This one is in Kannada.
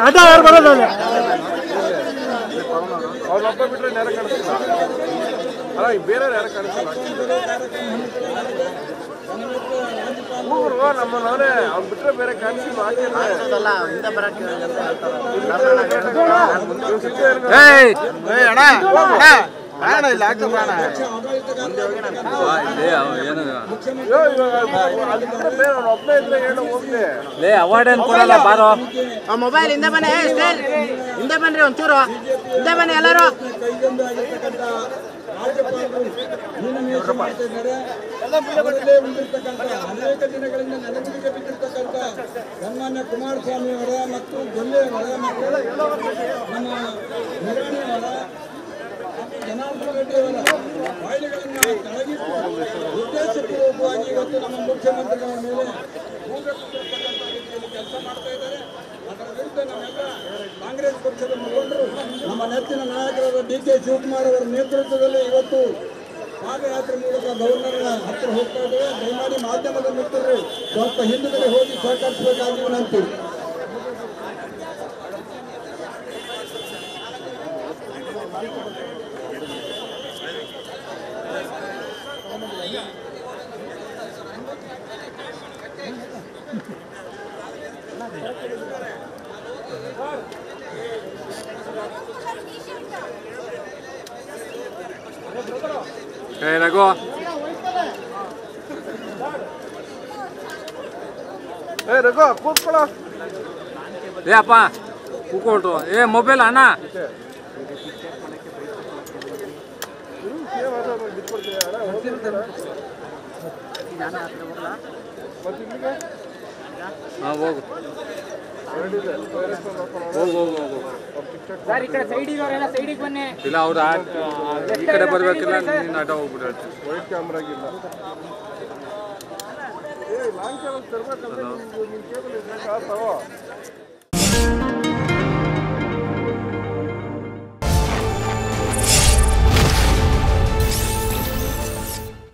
ಅಡ್ಡ ಯಾರು ಬರೋದು ಅವ್ರೊಬ್ಬ ಬಿಟ್ರೆ ಯಾರು ಕಾಣಿಸ್ತಿಲ್ಲ ಅಲ್ಲ ಬೇರೆ ಯಾರು ಕಾಣಿಸ್ತಿಲ್ಲ ನಮ್ಮ ನಾನೇ ಅವ್ರು ಬಿಟ್ರೆ ಬೇರೆ ಕಾಣಿಸ್ತಿಲ್ಲ ಅವಾರ್ಡ್ ಏನು ಕೊಡಲ್ಲ ಬಾರೋ ಮೊಬೈಲ್ ಹಿಂದೆ ಬನ್ನಿ ಹಿಂದೆ ಬನ್ರಿ ಒಂಚೂರು ಹಿಂದೆ ಬನ್ನಿ ಎಲ್ಲರೂ ಅನೇಕ ದಿನಗಳಿಂದ ನೆನಪಿಗೆ ಬಿದ್ದಿರ್ತಕ್ಕಂಥ ಸನ್ಮಾನ್ಯ ಕುಮಾರಸ್ವಾಮಿ ಅವರ ಮತ್ತು ಜಿಲ್ಲೆಯವರ ಮತ್ತು ನಮ್ಮ ನಿರಾಣಿಯವರ ಜನಾರ್ದನ ರೆಡ್ಡಿಯವರ ಕಾಯಿಲೆಗಳನ್ನು ಕೆಳಗಿಟ್ಟು ಉದ್ದೇಶಪೂರ್ವಕವಾಗಿ ಇವತ್ತು ನಮ್ಮ ಮುಖ್ಯಮಂತ್ರಿಗಳ ಮೇಲೆ ಕೂಗಟ್ಟಿರ್ತಕ್ಕಂಥ ರೀತಿಯಲ್ಲಿ ಕೆಲಸ ಮಾಡ್ತಾ ಇದ್ದಾರೆ. ಅದರ ವಿರುದ್ಧ ನಮ್ಮೆಲ್ಲ ಕಾಂಗ್ರೆಸ್ ಪಕ್ಷದ ಮುಖಂಡರು ನಮ್ಮ ನೆಚ್ಚಿನ ನಾಯಕರಾದ DK ಶಿವಕುಮಾರ್ ಅವರ ನೇತೃತ್ವದಲ್ಲಿ ಇವತ್ತು ಪಾದಯಾತ್ರೆ ಮೂಲಕ ಗವರ್ನರ್ನ ಹತ್ತಿರ ಹೋಗ್ತಾ ಇದ್ದೇವೆ. ದಯಮಾಡಿ ಮಾಧ್ಯಮದ ಮಿತ್ರರು ಸ್ವಲ್ಪ ಹಿಂದುಗಡೆ ಹೋಗಿ ಸಹಕರಿಸಬೇಕಾಗಿ ವಿನಂತಿ. ರಘು ರಘು ಕೂತ್ಕೊಳ್ಳ ಅಪ್ಪ ಕೂತ್ಕೊಳ್ತು ಮೊಬೈಲ್ ಅಣ್ಣ ಹಾಂ ಹೋಗು ಇಲ್ಲ ಅವ್ರು ಈ ಕಡೆ ಬರ್ಬೇಕಿಲ್ಲ ನೀನು ಅಡ್ಡ ಹೋಗ್ಬಿಟ್ಟು ವೈಟ್ ಕ್ಯಾಮ್ರಾಗಿಲ್ಲ ಲಾಂಗ್ ಕೇಬಲ್ ತರಬೇಕಂದ್ರೆ ನಿನ್ ಕೇಬಲ್ ತಗೋ